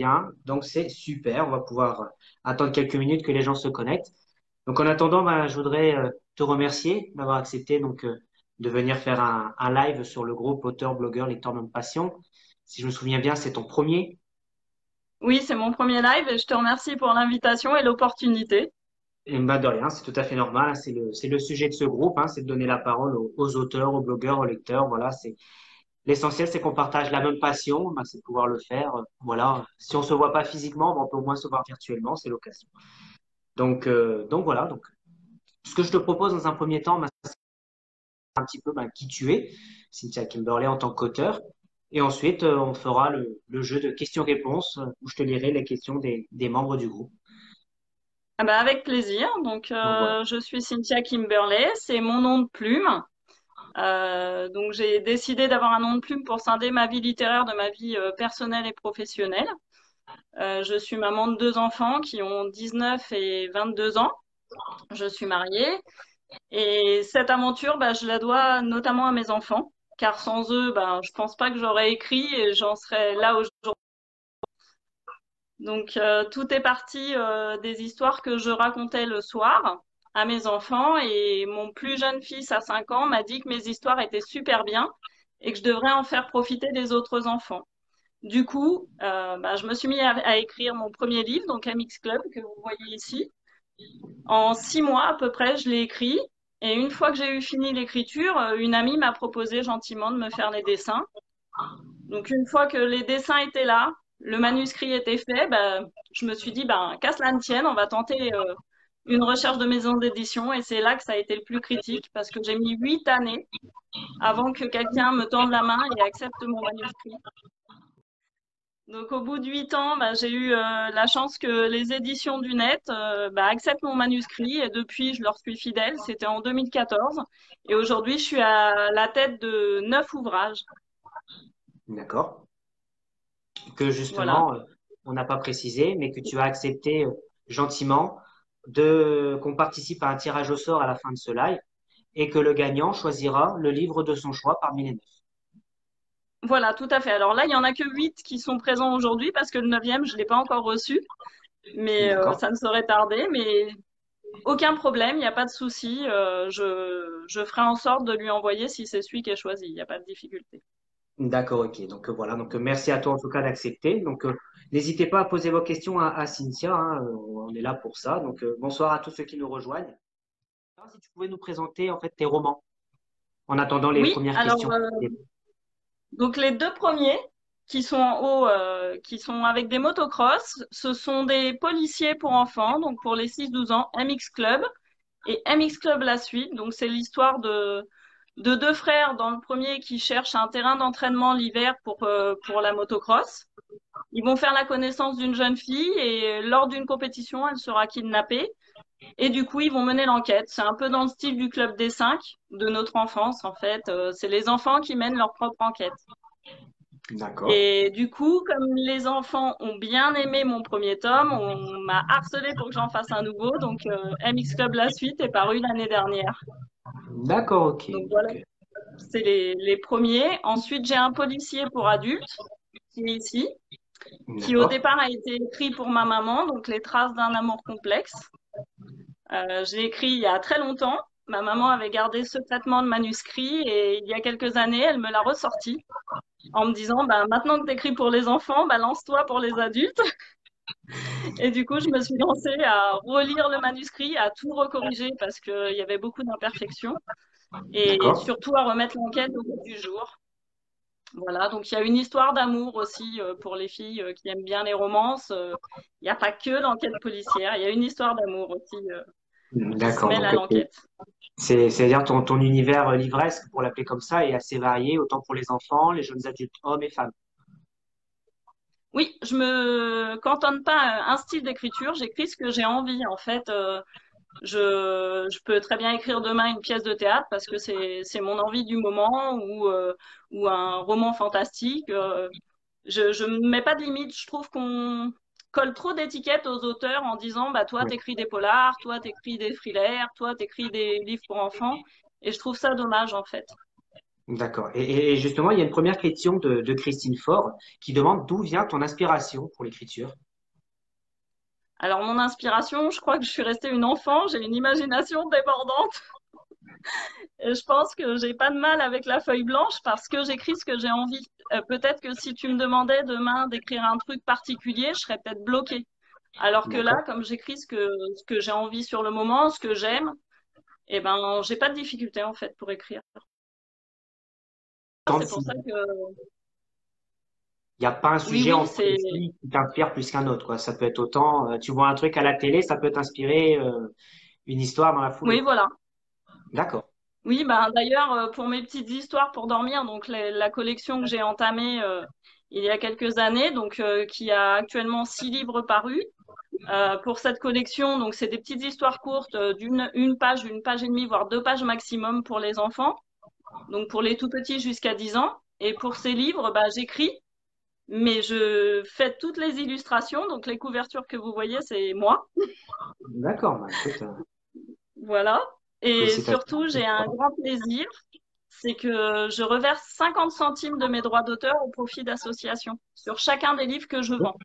bien, donc c'est super. On va pouvoir attendre quelques minutes que les gens se connectent. Donc en attendant, ben, je voudrais te remercier d'avoir accepté de venir faire un live sur le groupe auteur, blogueur, lecteur, même passion. Si je me souviens bien, c'est ton premier. Oui, c'est mon premier live et je te remercie pour l'invitation et l'opportunité. Et ben, de rien, c'est tout à fait normal, hein. C'est le sujet de ce groupe, hein, c'est de donner la parole aux auteurs, aux blogueurs, aux lecteurs. Voilà, c'est l'essentiel, c'est qu'on partage la même passion, ben, c'est de pouvoir le faire. Voilà, si on se voit pas physiquement, ben, on peut au moins se voir virtuellement, c'est l'occasion. Donc voilà. Donc, ce que je te propose dans un premier temps, ben, c'est un petit peu ben, qui tu es, Cynthia Kimberley en tant qu'auteur. Et ensuite, on fera le jeu de questions-réponses où je te lirai les questions des membres du groupe. Ah bah, avec plaisir. Donc, Donc voilà. je suis Cynthia Kimberley, c'est mon nom de plume. Donc, j'ai décidé d'avoir un nom de plume pour scinder ma vie littéraire de ma vie personnelle et professionnelle. Je suis maman de deux enfants qui ont 19 et 22 ans. Je suis mariée et cette aventure, bah, je la dois notamment à mes enfants, car sans eux, bah, je pense pas que j'aurais écrit et j'en serais là aujourd'hui. Donc, tout est parti des histoires que je racontais le soir à mes enfants et mon plus jeune fils à 5 ans m'a dit que mes histoires étaient super bien et que je devrais en faire profiter des autres enfants. Du coup, bah, je me suis mis à écrire mon premier livre, donc MX Club, que vous voyez ici. En 6 mois à peu près, je l'ai écrit et une fois que j'ai eu fini l'écriture, une amie m'a proposé gentiment de me faire les dessins. Donc une fois que les dessins étaient là, le manuscrit était fait, bah, je me suis dit, ben, qu'à cela ne tienne, on va tenter une recherche de maison d'édition. Et c'est là que ça a été le plus critique parce que j'ai mis 8 années avant que quelqu'un me tende la main et accepte mon manuscrit. Donc au bout de 8 ans, bah, j'ai eu la chance que les éditions du net bah, acceptent mon manuscrit et depuis, je leur suis fidèle. C'était en 2014 et aujourd'hui, je suis à la tête de 9 ouvrages. D'accord. Que Voilà. justement, on n'a pas précisé, mais que tu as accepté gentiment de qu'on participe à un tirage au sort à la fin de ce live et que le gagnant choisira le livre de son choix parmi les neuf. Voilà, tout à fait. Alors là, il y en a que 8 qui sont présents aujourd'hui parce que le neuvième, je l'ai pas encore reçu, mais D'accord. ça ne saurait tarder. Mais aucun problème, il n'y a pas de souci. Je ferai en sorte de lui envoyer si c'est celui qui est choisi. Il n'y a pas de difficulté. D'accord, ok. Donc voilà. Donc merci à toi en tout cas d'accepter. Donc n'hésitez pas à poser vos questions à Cynthia, hein, on est là pour ça. Donc bonsoir à tous ceux qui nous rejoignent. Si tu pouvais nous présenter en fait tes romans en attendant les Oui, premières alors questions. donc les deux premiers qui sont en haut, qui sont avec des motocross, ce sont des policiers pour enfants, donc pour les 6-12 ans, MX Club et MX Club la suite. Donc c'est l'histoire de deux frères dans le premier qui cherchent un terrain d'entraînement l'hiver pour la motocross. Ils vont faire la connaissance d'une jeune fille et lors d'une compétition, elle sera kidnappée. Et du coup, ils vont mener l'enquête. C'est un peu dans le style du Club des cinq de notre enfance, en fait. C'est les enfants qui mènent leur propre enquête. D'accord. Et du coup, comme les enfants ont bien aimé mon premier tome, on m'a harcelé pour que j'en fasse un nouveau. Donc, MX Club la suite est paru l'année dernière. D'accord, ok. Donc voilà, c'est les premiers. Ensuite, j'ai un policier pour adultes qui est ici, qui au D'accord. départ a été écrit pour ma maman, donc les traces d'un amour complexe. Je l'ai écrit il y a très longtemps. Ma maman avait gardé secrètement le manuscrit et il y a quelques années, elle me l'a ressorti en me disant, bah, maintenant que tu écris pour les enfants, bah, lance-toi pour les adultes. Et du coup, je me suis lancée à relire le manuscrit, à tout recorriger parce qu'il y avait beaucoup d'imperfections et D'accord. surtout à remettre l'enquête au goût du jour. Voilà, donc il y a une histoire d'amour aussi pour les filles qui aiment bien les romances. Il n'y a pas que l'enquête policière, il y a une histoire d'amour aussi qui se D'accord. mêle Donc à l'enquête. c'est-à-dire ton univers livresque, pour l'appeler comme ça, est assez varié, autant pour les enfants, les jeunes adultes, hommes et femmes. Oui, je me cantonne pas à un style d'écriture, j'écris ce que j'ai envie. En fait, je peux très bien écrire demain une pièce de théâtre parce que c'est mon envie du moment ou un roman fantastique. Je me mets pas de limite. Je trouve qu'on colle trop d'étiquettes aux auteurs en disant bah toi Oui. t'écris des polars, toi t'écris des thrillers, toi t'écris des livres pour enfants. Et je trouve ça dommage en fait. D'accord. Et justement, il y a une première question de Christine Faure qui demande d'où vient ton inspiration pour l'écriture. Alors, mon inspiration, je crois que je suis restée une enfant, j'ai une imagination débordante. Et je pense que j'ai pas de mal avec la feuille blanche parce que j'écris ce que j'ai envie. Peut-être que si tu me demandais demain d'écrire un truc particulier, je serais peut-être bloquée. Alors que là, D'accord. comme j'écris ce que j'ai envie sur le moment, ce que j'aime, eh ben, j'ai pas de difficulté en fait pour écrire. Tant C'est pour ça s'il que n'y a pas un oui, sujet oui, en c'est précis qui t'inspire plus qu'un autre, quoi. Ça peut être autant, tu vois un truc à la télé, ça peut t'inspirer une histoire dans la foulée, oui, quoi. voilà. D'accord. Oui, ben d'ailleurs, pour mes petites histoires pour dormir, donc la collection que j'ai entamée il y a quelques années, donc qui a actuellement 6 livres parus. Pour cette collection, donc c'est des petites histoires courtes d'une une page et demie, voire 2 pages maximum pour les enfants, donc pour les tout petits jusqu'à 10 ans. Et pour ces livres, bah, j'écris, mais je fais toutes les illustrations, donc les couvertures que vous voyez, c'est moi. D'accord. Bah, écoute, Voilà. Et félicitations. surtout, j'ai un grand plaisir, c'est que je reverse 50 centimes de mes droits d'auteur au profit d'associations sur chacun des livres que je vends.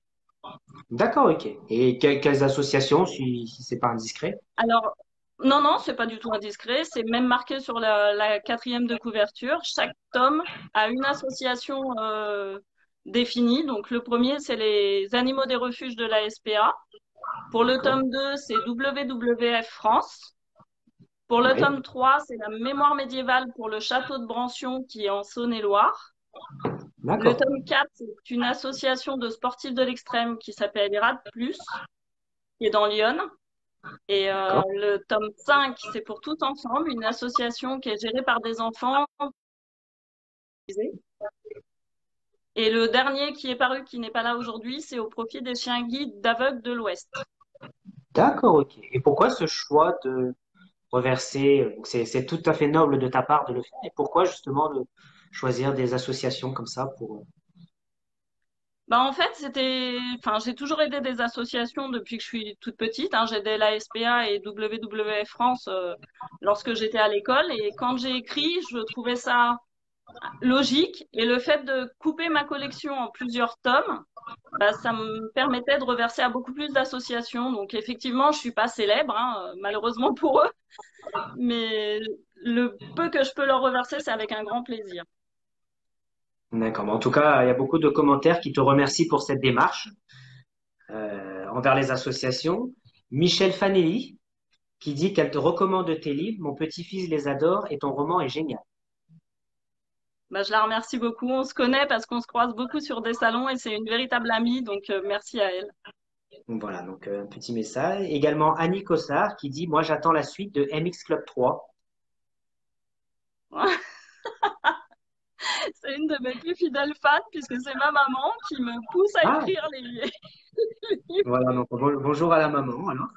D'accord, ok. Et quelles associations, si c'est pas indiscret? Alors, non, non, c'est pas du tout indiscret. C'est même marqué sur la quatrième de couverture. Chaque tome a une association définie. Donc, le premier, c'est les Animaux des refuges de la SPA. Pour le D'accord. tome 2, c'est WWF France. Pour le Oui. tome 3, c'est la mémoire médiévale pour le château de Brancion qui est en Saône-et-Loire. Le D'accord. tome 4, c'est une association de sportifs de l'extrême qui s'appelle Irad Plus, qui est dans Lyon. Et D'accord. le tome 5, c'est pour Tous Ensemble, une association qui est gérée par des enfants. Et le dernier qui est paru, qui n'est pas là aujourd'hui, c'est au profit des chiens guides d'aveugles de l'Ouest. D'accord, ok. Et pourquoi ce choix de reverser, c'est tout à fait noble de ta part de le faire, et pourquoi justement de choisir des associations comme ça pour... Bah en fait, enfin, j'ai toujours aidé des associations depuis que je suis toute petite, hein. J'ai aidé la SPA et WWF France lorsque j'étais à l'école. Et quand j'ai écrit, je trouvais ça logique. Et le fait de couper ma collection en plusieurs tomes, bah, ça me permettait de reverser à beaucoup plus d'associations. Donc effectivement, je suis pas célèbre, hein, malheureusement pour eux, mais le peu que je peux leur reverser, c'est avec un grand plaisir. D'accord. Mais en tout cas, il y a beaucoup de commentaires qui te remercient pour cette démarche envers les associations. Michel Fanelli qui dit qu'elle te recommande tes livres. Mon petit-fils les adore et ton roman est génial. Bah, je la remercie beaucoup. On se connaît parce qu'on se croise beaucoup sur des salons et c'est une véritable amie, donc merci à elle. Donc voilà, donc un petit message. Également Annie Cossard qui dit, moi j'attends la suite de MX Club 3. C'est une de mes plus fidèles fans puisque c'est ma maman qui me pousse à Ah, écrire les livres. voilà, donc bonjour à la maman alors.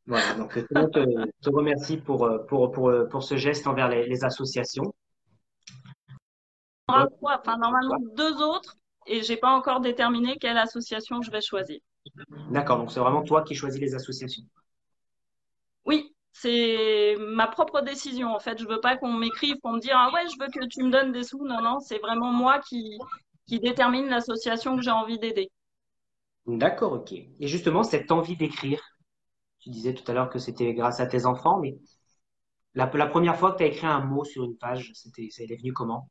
Voilà, donc tout le monde te remercie pour ce geste envers les associations. Il y en aura trois, enfin normalement 2 autres et j'ai pas encore déterminé quelle association je vais choisir. D'accord, donc c'est vraiment toi qui choisis les associations. Oui, c'est ma propre décision en fait. Je veux pas qu'on m'écrive pour me dire ah ouais, je veux que tu me donnes des sous. Non, non, c'est vraiment moi qui détermine l'association que j'ai envie d'aider. D'accord, ok. Et justement, cette envie d'écrire, tu disais tout à l'heure que c'était grâce à tes enfants, mais la première fois que tu as écrit un mot sur une page, c'est venu comment?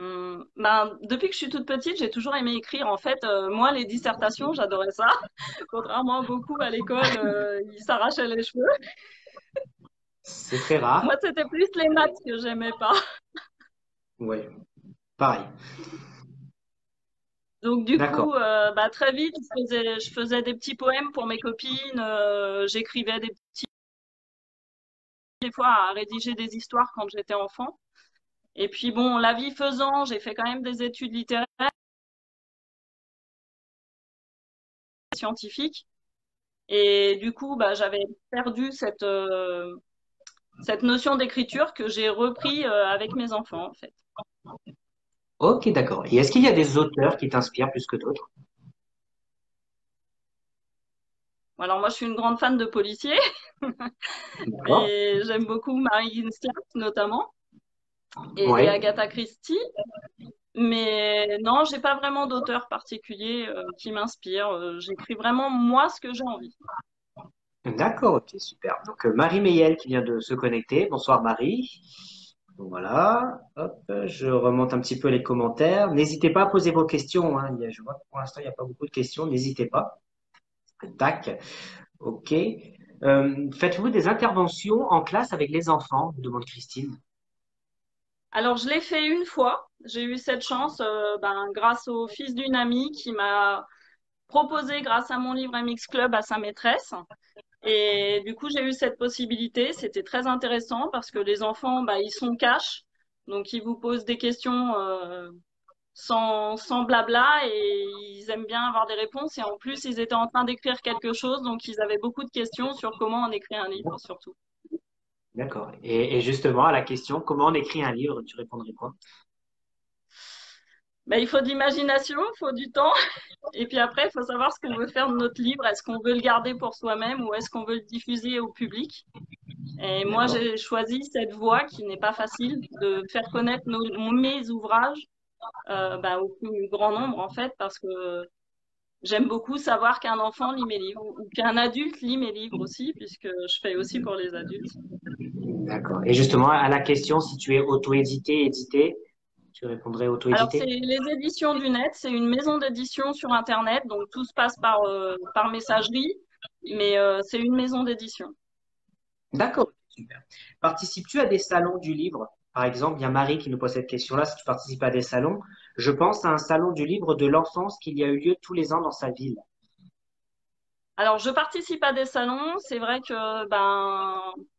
Ben, depuis que je suis toute petite, j'ai toujours aimé écrire. En fait, moi, les dissertations, j'adorais ça. Contrairement à beaucoup à l'école, ils s'arrachaient les cheveux. C'est très rare. Moi, c'était plus les maths que j'aimais pas. Oui, pareil. Donc, du D'accord. coup, bah, très vite, je faisais des petits poèmes pour mes copines. J'écrivais des fois à rédiger des histoires quand j'étais enfant. Et puis, bon, la vie faisant, j'ai fait quand même des études littéraires et scientifiques. Et du coup, bah, j'avais perdu cette notion d'écriture que j'ai repris avec mes enfants, en fait. Ok, d'accord. Et est-ce qu'il y a des auteurs qui t'inspirent plus que d'autres? Alors moi, je suis une grande fan de policiers D'accord. et j'aime beaucoup Marie Stewart notamment. et des Oui, Agatha Christie. Mais non, j'ai pas vraiment d'auteur particulier qui m'inspire. J'écris vraiment moi ce que j'ai envie. d'accord, ok, super. Donc Marie Meyel qui vient de se connecter. Bonsoir Marie. Donc, voilà, hop, je remonte un petit peu les commentaires. N'hésitez pas à poser vos questions, hein. Je vois que pour l'instant, il n'y a pas beaucoup de questions. N'hésitez pas. Tac, ok. Faites-vous des interventions en classe avec les enfants? Demande Christine. Alors, je l'ai fait une fois. J'ai eu cette chance grâce au fils d'une amie qui m'a proposé, grâce à mon livre MX Club, à sa maîtresse. Et du coup, j'ai eu cette possibilité. C'était très intéressant parce que les enfants, ils sont cash. Donc, ils vous posent des questions sans blabla et ils aiment bien avoir des réponses. Et en plus, ils étaient en train d'écrire quelque chose. Donc, ils avaient beaucoup de questions sur comment on écrit un livre, surtout. D'accord. Et justement, à la question, comment on écrit un livre, tu répondrais quoi? Il faut de l'imagination, il faut du temps. Et puis après, il faut savoir ce qu'on veut faire de notre livre. Est-ce qu'on veut le garder pour soi-même ou est-ce qu'on veut le diffuser au public? Et moi, D'accord. j'ai choisi cette voie qui n'est pas facile de faire connaître mes ouvrages au plus grand nombre, en fait, parce que j'aime beaucoup savoir qu'un enfant lit mes livres ou qu'un adulte lit mes livres aussi, puisque je fais aussi pour les adultes. D'accord. Et justement, à la question, si tu es auto-édité, édité, tu répondrais Alors, c'est auto-édité? les éditions du net, c'est une maison d'édition sur Internet, donc tout se passe par messagerie, mais c'est une maison d'édition. D'accord, super. Participes-tu à des salons du livre? Par exemple, il y a Marie qui nous pose cette question-là, si tu participes à des salons. Je pense à un salon du livre de l'enfance qu'il y a eu lieu tous les ans dans sa ville. Alors, je participe à des salons. C'est vrai que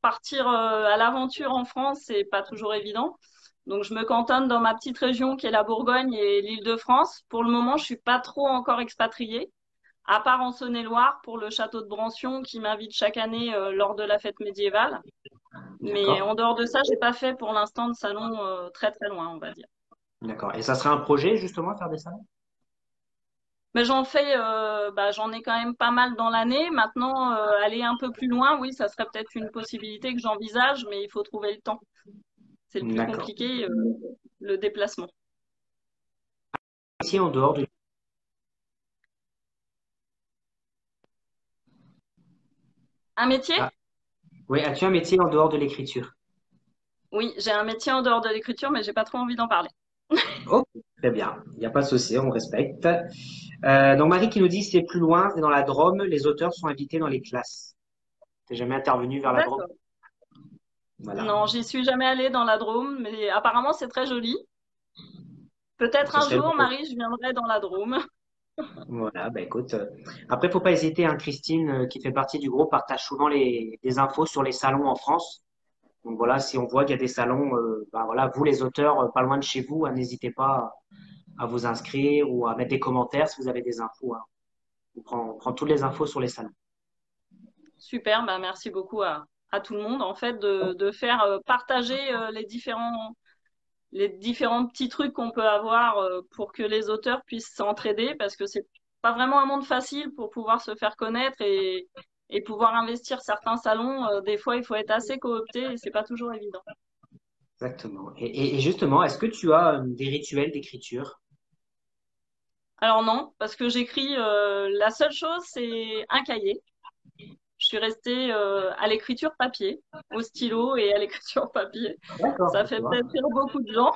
partir à l'aventure en France, c'est pas toujours évident. Donc, je me cantonne dans ma petite région qui est la Bourgogne et l'Île-de-France. Pour le moment, je suis pas trop encore expatriée, à part en Saône-et-Loire pour le château de Brancion qui m'invite chaque année lors de la fête médiévale. Mais D'accord, en dehors de ça, j'ai pas fait pour l'instant de salon très très loin, on va dire. d'accord. Et ça serait un projet justement, faire des salons? Mais j'en ai quand même pas mal dans l'année. Maintenant, aller un peu plus loin, oui, ça serait peut-être une possibilité que j'envisage, mais il faut trouver le temps. C'est le plus D'accord. compliqué, le déplacement. Si en dehors de... Un métier? Ah, oui, as-tu un métier en dehors de l'écriture? Oui, j'ai un métier en dehors de l'écriture, mais j'ai pas trop envie d'en parler. Ok, très bien. Il n'y a pas de souci, on respecte. Donc Marie qui nous dit c'est plus loin, c'est dans la Drôme, les auteurs sont invités dans les classes. T'es jamais intervenu vers la Drôme? D'accord. Voilà. Non, j'y suis jamais allée dans la Drôme, mais apparemment c'est très joli. Donc Peut-être ça un serait jour, l'occasion. Marie, je viendrai dans la Drôme. Voilà, bah écoute. Après, faut pas hésiter, hein, Christine, qui fait partie du groupe, partage souvent des infos sur les salons en France. Donc voilà, si on voit qu'il y a des salons, bah voilà, vous les auteurs, pas loin de chez vous, hein, n'hésitez pas à vous inscrire ou à mettre des commentaires si vous avez des infos, hein. On prend toutes les infos sur les salons. Super, merci beaucoup à tout le monde, en fait, de faire partager les différents petits trucs qu'on peut avoir pour que les auteurs puissent s'entraider, parce que c'est pas vraiment un monde facile pour pouvoir se faire connaître et pouvoir investir certains salons. Des fois, il faut être assez coopté et c'est pas toujours évident. Exactement. Et justement, est-ce que tu as des rituels d'écriture? Alors non, parce que j'écris, la seule chose, c'est un cahier. Je suis restée à l'écriture papier, au stylo et à l'écriture papier. D'accord, Ça tu fait vois. peut-être rire beaucoup de gens.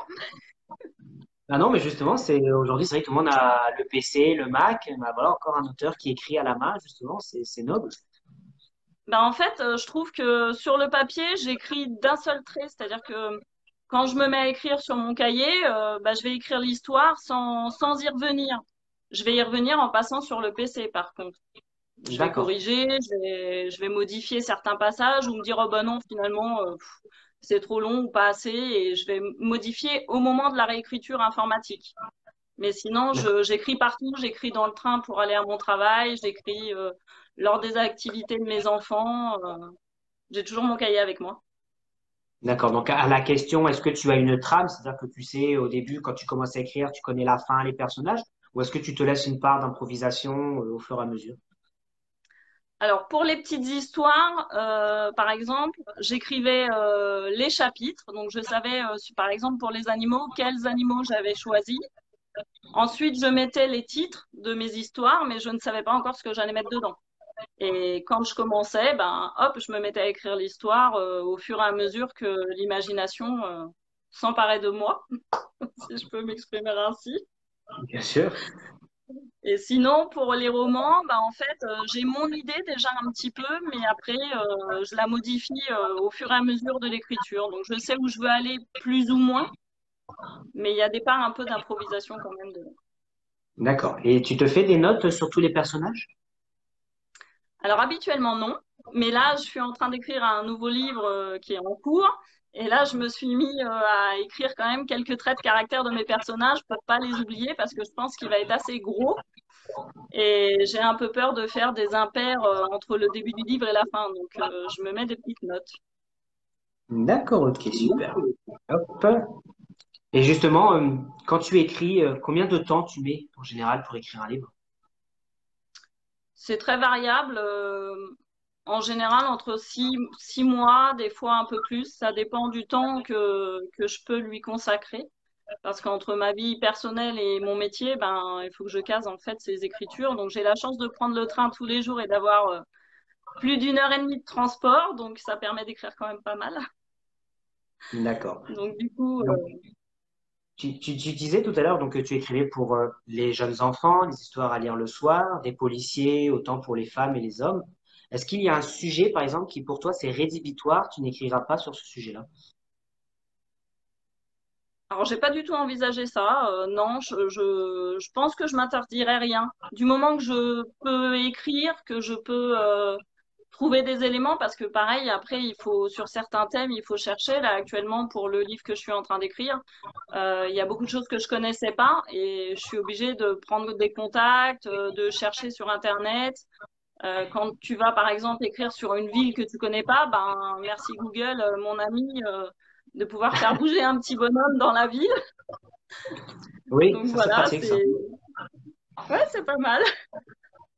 Ah non, mais justement, c'est aujourd'hui, c'est vrai que tout le monde a le PC, le Mac. Bah voilà, encore un auteur qui écrit à la main, justement, c'est noble. En fait, je trouve que sur le papier, j'écris d'un seul trait, c'est-à-dire que quand je me mets à écrire sur mon cahier, je vais écrire l'histoire sans y revenir. Je vais y revenir en passant sur le PC, par contre. Je vais D'accord. corriger, je vais modifier certains passages ou me dire, oh ben non, finalement, c'est trop long ou pas assez, et je vais modifier au moment de la réécriture informatique. Mais sinon, D'accord. j'écris partout, j'écris dans le train pour aller à mon travail, j'écris lors des activités de mes enfants. J'ai toujours mon cahier avec moi. D'accord. Donc, à la question, est-ce que tu as une trame? C'est-à-dire que tu sais, au début, quand tu commences à écrire, tu connais la fin, les personnages? Ou est-ce que tu te laisses une part d'improvisation, au fur et à mesure? Alors, pour les petites histoires, par exemple, j'écrivais les chapitres. Donc, je savais, par exemple, pour les animaux, quels animaux j'avais choisis. Ensuite, je mettais les titres de mes histoires, mais je ne savais pas encore ce que j'allais mettre dedans. Et quand je commençais, ben, hop, je me mettais à écrire l'histoire au fur et à mesure que l'imagination s'emparait de moi, si je peux m'exprimer ainsi. Bien sûr. Et sinon, pour les romans, bah, en fait, j'ai mon idée déjà un petit peu, mais après, je la modifie au fur et à mesure de l'écriture. Donc, je sais où je veux aller plus ou moins, mais il y a des parts un peu d'improvisation quand même dedans. D'accord. Et tu te fais des notes sur tous les personnages? Alors, habituellement, non, mais là, je suis en train d'écrire un nouveau livre qui est en cours. Et là, je me suis mis à écrire quand même quelques traits de caractère de mes personnages pour pas les oublier parce que je pense qu'il va être assez gros. Et j'ai un peu peur de faire des impairs entre le début du livre et la fin, donc je me mets des petites notes. D'accord, ok, super. Hop. Et justement, quand tu écris, combien de temps tu mets en général pour écrire un livre? C'est très variable. En général, entre six mois, des fois un peu plus. Ça dépend du temps que je peux lui consacrer. Parce qu'entre ma vie personnelle et mon métier, ben, il faut que je case en fait ces écritures. Donc j'ai la chance de prendre le train tous les jours et d'avoir plus d'1 heure et demie de transport. Donc ça permet d'écrire quand même pas mal. D'accord. Donc du coup, Donc, tu disais tout à l'heure donc, que tu écrivais pour les jeunes enfants, des histoires à lire le soir, des policiers, autant pour les femmes et les hommes. Est-ce qu'il y a un sujet, par exemple, qui pour toi c'est rédhibitoire, tu n'écriras pas sur ce sujet-là? alors, j'ai pas du tout envisagé ça. Non, je pense que je m'interdirais rien. Du moment que je peux écrire, que je peux trouver des éléments, parce que pareil, après, il faut, sur certains thèmes, il faut chercher. Là, actuellement, pour le livre que je suis en train d'écrire, il y a beaucoup de choses que je connaissais pas et je suis obligée de prendre des contacts, de chercher sur Internet. Quand tu vas, par exemple, écrire sur une ville que tu connais pas, ben, merci Google, mon ami, de pouvoir faire bouger un petit bonhomme dans la ville. Oui, Donc ça c'est voilà, pratique ça. c'est ouais, c'est pas mal.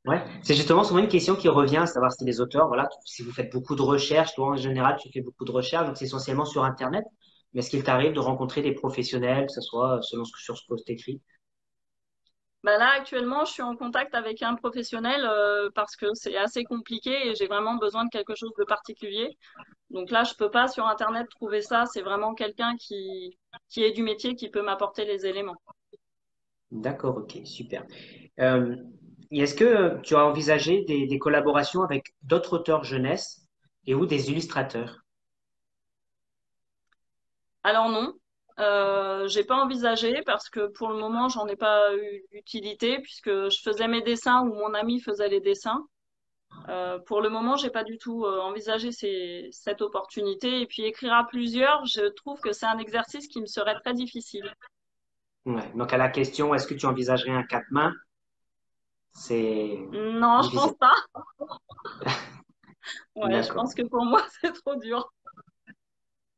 Ouais, c'est justement souvent une question qui revient, à savoir si les auteurs, voilà, si vous faites beaucoup de recherches, toi en général tu fais beaucoup de recherches, donc c'est essentiellement sur Internet, mais est-ce qu'il t'arrive de rencontrer des professionnels, que ce soit selon sur ce que tu écris? Bah là, actuellement, je suis en contact avec un professionnel parce que c'est assez compliqué et j'ai vraiment besoin de quelque chose de particulier. Donc là, je peux pas sur Internet trouver ça. C'est vraiment quelqu'un qui est du métier qui peut m'apporter les éléments. D'accord, ok, super. Euh, et est-ce que tu as envisagé des collaborations avec d'autres auteurs jeunesse et ou des illustrateurs? Alors non, j'ai pas envisagé parce que pour le moment, j'en ai pas eu d'utilité puisque je faisais mes dessins ou mon ami faisait les dessins. Pour le moment, j'ai pas du tout envisagé cette opportunité. Et puis écrire à plusieurs, je trouve que c'est un exercice qui me serait très difficile. Ouais. Donc à la question, est-ce que tu envisagerais un quatre mains? C'est Non, je difficile. pense pas. Ouais, je D'accord. pense que pour moi, c'est trop dur.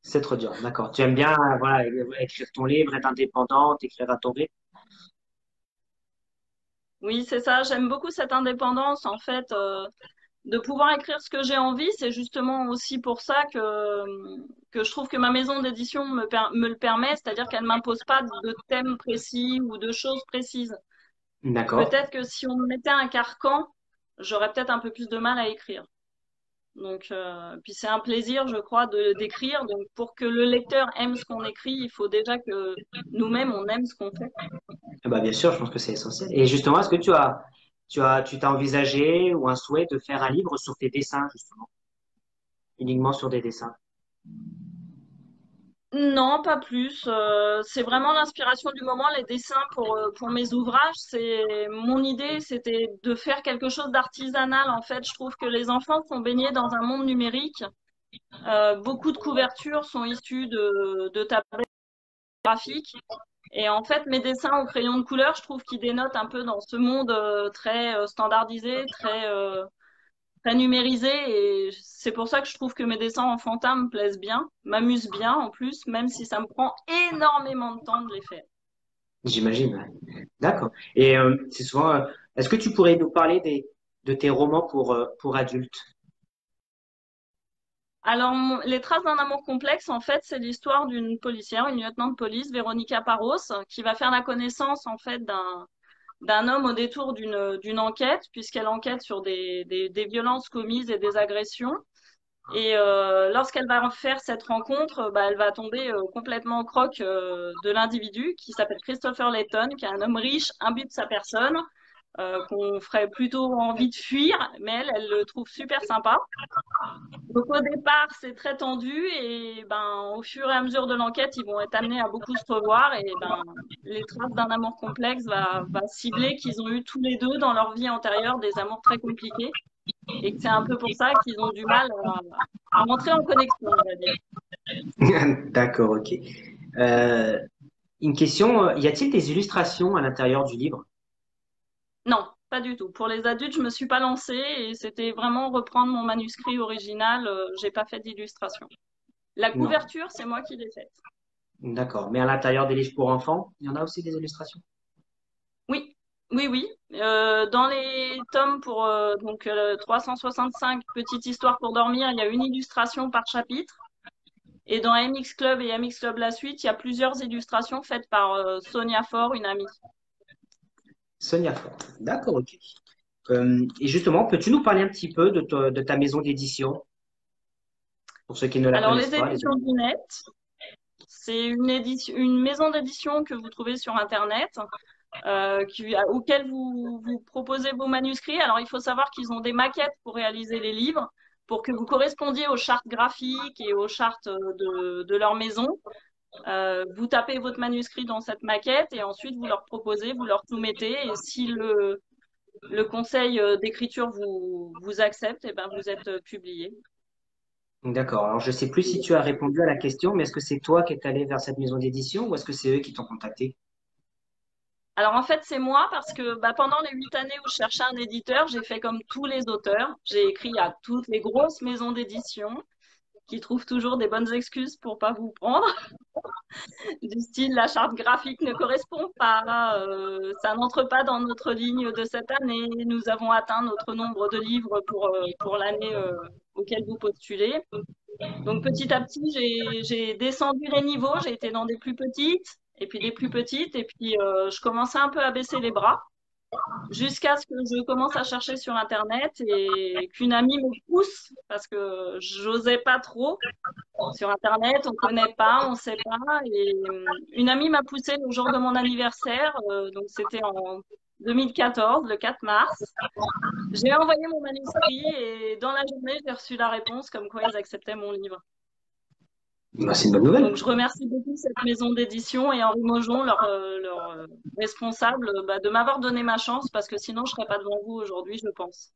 C'est trop dur. D'accord. Tu aimes bien, voilà, écrire ton livre, être indépendante, écrire à ton rythme. Oui, c'est ça. J'aime beaucoup cette indépendance, en fait, de pouvoir écrire ce que j'ai envie. C'est justement aussi pour ça que je trouve que ma maison d'édition me le permet, c'est-à-dire qu'elle m'impose pas de thèmes précis ou de choses précises. D'accord. Peut-être que si on me mettait un carcan, j'aurais peut-être un peu plus de mal à écrire. Donc, puis c'est un plaisir, je crois, de d'écrire. Donc, pour que le lecteur aime ce qu'on écrit, il faut déjà que nous-mêmes on aime ce qu'on fait. Eh ben, bien sûr, je pense que c'est essentiel. Et justement, est-ce que tu t'as envisagé ou un souhait de faire un livre sur tes dessins, justement, uniquement sur des dessins? Non, pas plus. C'est vraiment l'inspiration du moment, les dessins pour mes ouvrages. C'est mon idée, c'était de faire quelque chose d'artisanal. En fait, je trouve que les enfants sont baignés dans un monde numérique. Beaucoup de couvertures sont issues de tablettes graphiques. Et en fait, mes dessins au crayon de couleur, je trouve qu'ils dénotent un peu dans ce monde très standardisé, très numérisé. Et c'est pour ça que je trouve que mes dessins enfantins me plaisent bien, m'amusent bien en plus, même si ça me prend énormément de temps de les faire. J'imagine. Ouais. D'accord. Et c'est souvent, est-ce que tu pourrais nous parler de tes romans pour adultes? Alors, Les Traces d'un amour complexe, en fait, c'est l'histoire d'une policière, une lieutenant de police, Véronica Parros, qui va faire la connaissance, en fait, d'un homme au détour d'une enquête, puisqu'elle enquête sur des violences commises et des agressions. Et lorsqu'elle va faire cette rencontre, bah, elle va tomber complètement au croc de l'individu qui s'appelle Christopher Layton, qui est un homme riche, imbu de sa personne, qu'on ferait plutôt envie de fuir, mais elle le trouve super sympa. Donc au départ, c'est très tendu et ben au fur et à mesure de l'enquête, ils vont être amenés à beaucoup se revoir et ben les traces d'un amour complexe va cibler qu'ils ont eu tous les deux dans leur vie antérieure des amours très compliqués et que c'est un peu pour ça qu'ils ont du mal à entrer en connexion, on va dire. D'accord, ok. Euh, une question, y a-t-il des illustrations à l'intérieur du livre? Non, pas du tout. Pour les adultes, je me suis pas lancée et c'était vraiment reprendre mon manuscrit original. J'ai pas fait d'illustration. La Non. couverture, c'est moi qui l'ai faite. D'accord. Mais à l'intérieur des livres pour enfants, il y en a aussi des illustrations? Oui, oui. Dans les tomes pour 365 petites histoires pour dormir, il y a une illustration par chapitre. Et dans MX Club et MX Club La Suite, il y a plusieurs illustrations faites par Sonia Faure, une amie. Sonia Ford. D'accord, ok. Et justement, peux-tu nous parler un petit peu de ta maison d'édition, pour ceux qui ne la Alors, connaissent les pas, les éditions auditeurs? du Net, c'est une maison d'édition que vous trouvez sur Internet, auquel vous proposez vos manuscrits. Alors, il faut savoir qu'ils ont des maquettes pour réaliser les livres, pour que vous correspondiez aux chartes graphiques et aux chartes de leur maison. Vous tapez votre manuscrit dans cette maquette et ensuite vous leur proposez, vous leur soumettez. Et si le conseil d'écriture vous accepte, et ben vous êtes publié. D'accord. Alors, je ne sais plus si tu as répondu à la question, mais est-ce que c'est toi qui es allé vers cette maison d'édition ou est-ce que c'est eux qui t'ont contacté? Alors en fait, c'est moi parce que bah, pendant les 8 années où je cherchais un éditeur, j'ai fait comme tous les auteurs. J'ai écrit à toutes les grosses maisons d'édition qui trouvent toujours des bonnes excuses pour pas vous prendre. Du style, la charte graphique ne correspond pas, ça n'entre pas dans notre ligne de cette année, nous avons atteint notre nombre de livres pour l'année auquel vous postulez. Donc petit à petit, j'ai descendu les niveaux, j'ai été dans des plus petites, et puis des plus petites, et puis je commençais un peu à baisser les bras jusqu'à ce que je commence à chercher sur Internet et qu'une amie me pousse parce que j'osais pas trop. Sur Internet, on connaît pas, on sait pas. Et une amie m'a poussée le jour de mon anniversaire, donc c'était en 2014, le 4 mars. J'ai envoyé mon manuscrit et dans la journée, j'ai reçu la réponse comme quoi ils acceptaient mon livre. Bah, c'est une bonne nouvelle. Donc, je remercie beaucoup cette maison d'édition et Henri Maujon, leur responsable, bah, de m'avoir donné ma chance parce que sinon, je serais pas devant vous aujourd'hui, je pense.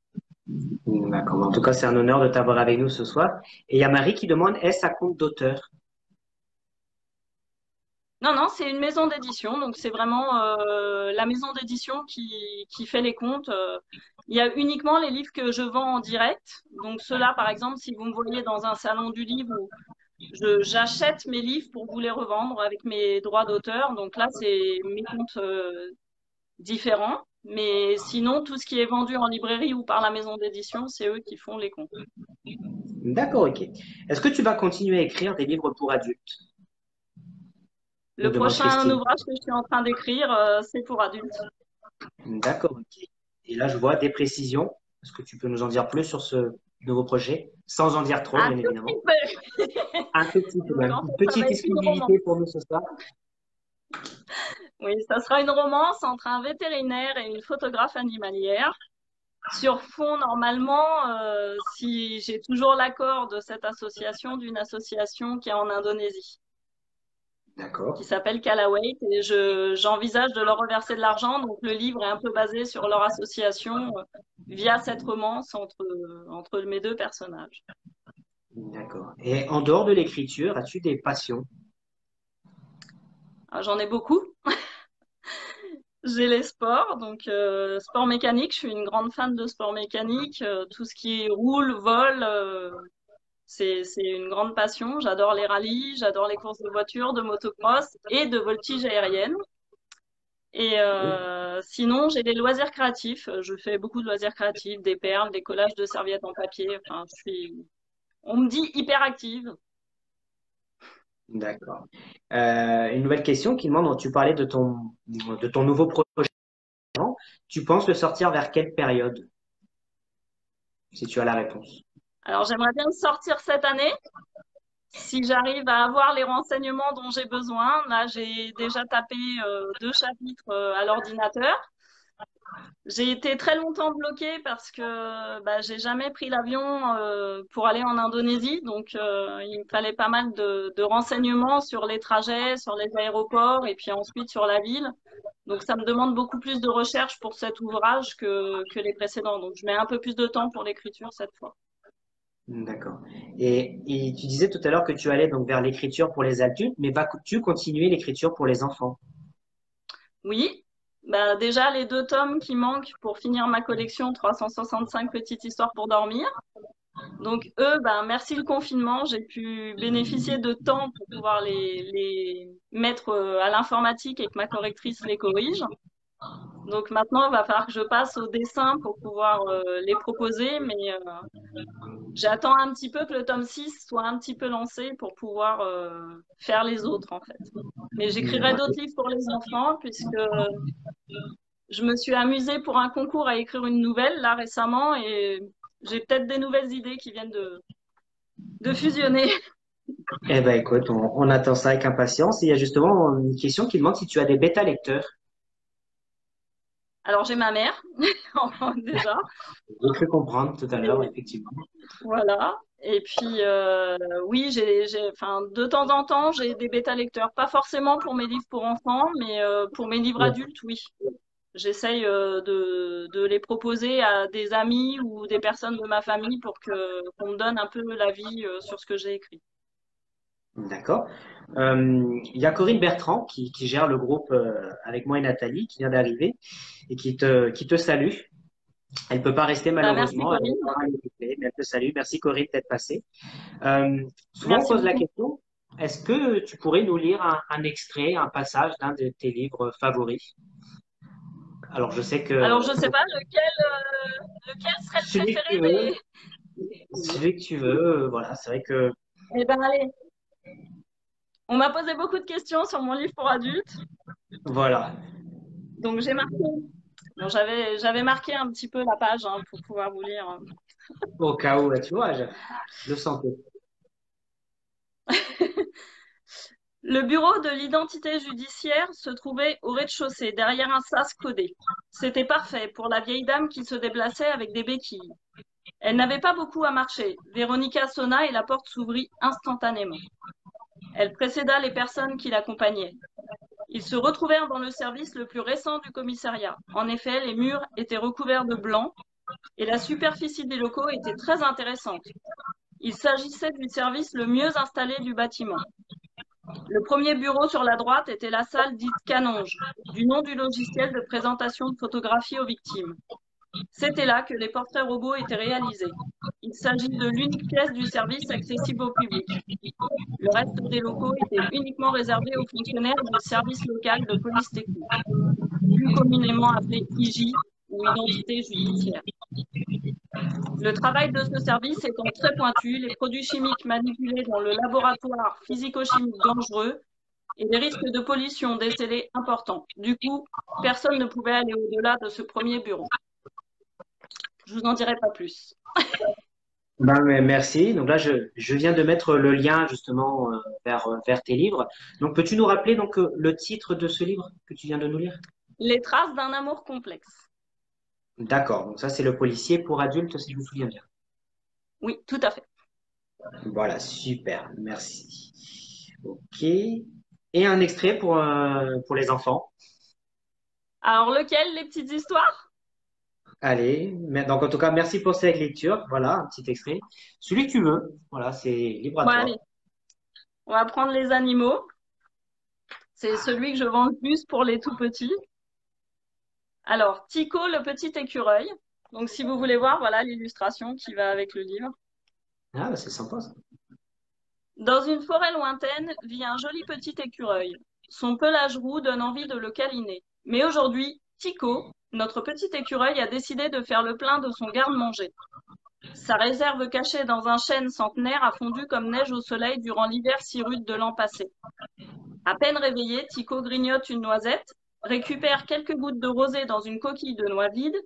D'accord. En tout cas, c'est un honneur de t'avoir avec nous ce soir. Et il y a Marie qui demande, est-ce à compte d'auteur? Non, non, c'est une maison d'édition, donc c'est vraiment la maison d'édition qui fait les comptes. Il y a uniquement les livres que je vends en direct. Donc ceux-là, par exemple, si vous me voyez dans un salon du livre où j'achète mes livres pour vous les revendre avec mes droits d'auteur, donc là, c'est mes comptes différents. Mais sinon, tout ce qui est vendu en librairie ou par la maison d'édition, c'est eux qui font les comptes. D'accord, ok. Est-ce que tu vas continuer à écrire des livres pour adultes? Nous Le demande prochain Christine. ouvrage que je suis en train d'écrire, c'est pour adultes. D'accord, ok. Et là, je vois des précisions. Est-ce que tu peux nous en dire plus sur ce nouveau projet? Sans en dire trop, Un bien tout petit évidemment. peu. Un tout petit peu Donc, même. en Une fait, ça va petite être une exclusivité romance. pour nous ce soir. Oui, ça sera une romance entre un vétérinaire et une photographe animalière. Sur fond, normalement, si j'ai toujours l'accord de cette association, d'une association qui est en Indonésie, qui D'accord. s'appelle Kalawait, et j'envisage de leur reverser de l'argent. Donc, le livre est un peu basé sur leur association via cette romance entre mes deux personnages. D'accord. Et en dehors de l'écriture, as-tu des passions? Alors, j'en ai beaucoup. J'ai les sports, donc sport mécanique. Je suis une grande fan de sport mécanique. Tout ce qui roule, vole, c'est une grande passion. J'adore les rallyes, j'adore les courses de voitures, de motocross et de voltige aérienne. Et sinon, j'ai des loisirs créatifs. Je fais beaucoup de loisirs créatifs, des perles, des collages de serviettes en papier. Enfin, on me dit hyperactive. D'accord. Une nouvelle question qui demande, tu parlais de ton nouveau projet. Tu penses le sortir vers quelle période, si tu as la réponse? Alors, j'aimerais bien le sortir cette année, si j'arrive à avoir les renseignements dont j'ai besoin. Là, j'ai déjà tapé 2 chapitres à l'ordinateur. J'ai été très longtemps bloquée parce que bah, j'ai jamais pris l'avion pour aller en Indonésie, donc il me fallait pas mal de renseignements sur les trajets, sur les aéroports et puis ensuite sur la ville. Donc ça me demande beaucoup plus de recherche pour cet ouvrage que les précédents. Donc je mets un peu plus de temps pour l'écriture cette fois. D'accord. Et tu disais tout à l'heure que tu allais donc vers l'écriture pour les adultes, mais vas-tu continuer l'écriture pour les enfants? Oui, bah, déjà les 2 tomes qui manquent pour finir ma collection 365 petites histoires pour dormir. Donc eux, ben, merci le confinement, j'ai pu bénéficier de temps pour pouvoir les mettre à l'informatique et que ma correctrice les corrige. Donc maintenant, il va falloir que je passe au dessin pour pouvoir les proposer, mais j'attends un petit peu que le tome 6 soit un petit peu lancé pour pouvoir faire les autres en fait. Mais j'écrirai d'autres livres pour les enfants puisque je me suis amusée pour un concours à écrire une nouvelle là récemment et j'ai peut-être des nouvelles idées qui viennent de fusionner. Eh ben écoute, on attend ça avec impatience. Et il y a justement une question qui demande si tu as des bêta-lecteurs. Alors j'ai ma mère, déjà, J'ai cru comprendre tout à l'heure, et effectivement. voilà. Et puis oui, enfin, de temps en temps, j'ai des bêta-lecteurs. Pas forcément pour mes livres pour enfants, mais pour mes livres Ouais. adultes, oui. J'essaye de les proposer à des amis ou des personnes de ma famille pour qu'on me donne un peu l'avis sur ce que j'ai écrit. D'accord. Il y a Corinne Bertrand qui gère le groupe avec moi et Nathalie, qui vient d'arriver et qui te salue. Elle peut pas rester Bah, merci malheureusement, elle Corinne. aura les replays, mais elle te salue. Merci Corinne d'être passée. Souvent on Merci pose la beaucoup. question, est-ce que tu pourrais nous lire un extrait, un passage d'un de tes livres favoris? Alors je sais Alors que je sais pas lequel serait le celui que préféré tu veux, des... celui que tu veux, voilà, c'est vrai que Eh ben allez, on m'a posé beaucoup de questions sur mon livre pour adultes, voilà, donc j'ai marqué. Bon, j'avais marqué un petit peu la page hein, pour pouvoir vous lire. au cas où, tu vois, je le sentais. Le bureau de l'identité judiciaire se trouvait au rez-de-chaussée, derrière un sas codé. C'était parfait pour la vieille dame qui se déplaçait avec des béquilles. Elle n'avait pas beaucoup à marcher. Véronica sonna et la porte s'ouvrit instantanément. Elle précéda les personnes qui l'accompagnaient. Ils se retrouvèrent dans le service le plus récent du commissariat. En effet, les murs étaient recouverts de blanc et la superficie des locaux était très intéressante. Il s'agissait du service le mieux installé du bâtiment. Le premier bureau sur la droite était la salle dite Canonge, du nom du logiciel de présentation de photographies aux victimes. C'était là que les portraits robots étaient réalisés. Il s'agit de l'unique pièce du service accessible au public. Le reste des locaux était uniquement réservé aux fonctionnaires du service local de police technique, plus communément appelé IJ ou identité judiciaire. Le travail de ce service étant très pointu, les produits chimiques manipulés dans le laboratoire physico-chimique dangereux et les risques de pollution décelés importants. Du coup, personne ne pouvait aller au-delà de ce premier bureau. Je vous en dirai pas plus. Ben, mais merci. Donc là, je viens de mettre le lien justement vers tes livres. Donc, peux-tu nous rappeler donc le titre de ce livre que tu viens de nous lire? Les traces d'un amour complexe. D'accord. Donc ça, c'est le policier pour adultes, si je me souviens bien. Oui, tout à fait. Voilà, super. Merci. Ok. Et un extrait pour les enfants. Alors, lequel, les petites histoires? Allez. Donc, en tout cas, merci pour cette lecture. Voilà, un petit extrait. Celui que tu veux. Voilà, c'est libre à Bon, allez, toi. on va prendre les animaux. C'est celui que je vends le plus pour les tout petits. Alors, Tico, le petit écureuil. Donc, si vous voulez voir, voilà l'illustration qui va avec le livre. Ah, bah, c'est sympa ça. Dans une forêt lointaine vit un joli petit écureuil. Son pelage roux donne envie de le câliner. Mais aujourd'hui, Tico, notre petit écureuil, a décidé de faire le plein de son garde-manger. Sa réserve cachée dans un chêne centenaire a fondu comme neige au soleil durant l'hiver si rude de l'an passé. À peine réveillé, Tico grignote une noisette, récupère quelques gouttes de rosée dans une coquille de noix vide,